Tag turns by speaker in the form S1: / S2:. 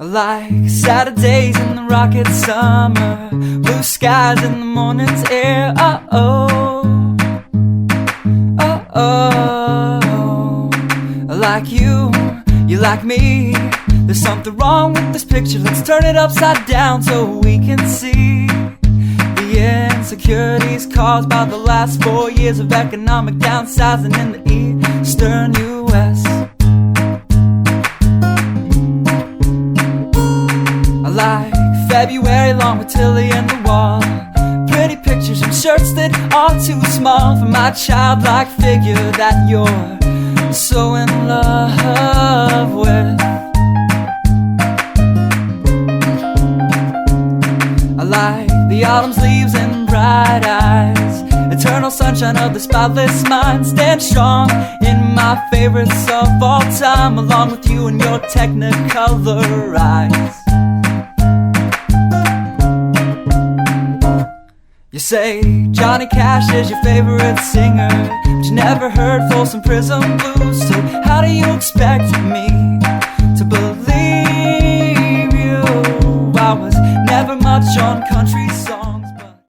S1: Like Saturdays in the rocket summer, blue skies in the morning's air. Oh, oh, oh, oh. Like you like me. There's something wrong with this picture. Let's turn it upside down so we can see the insecurities caused by the last 4 years of economic downsizing in the eastern U.S. I like February long with Tilly and the wall, pretty pictures and shirts that are too small for my childlike figure that you're so in love with. I like the autumn's leaves and bright eyes, eternal sunshine of the spotless mind. Stand strong in my favorites of all time, along with you and your technicolor eyes. You say Johnny Cash is your favorite singer, but you never heard Folsom Prison Blues. So how do you expect me to believe you? I was never much on country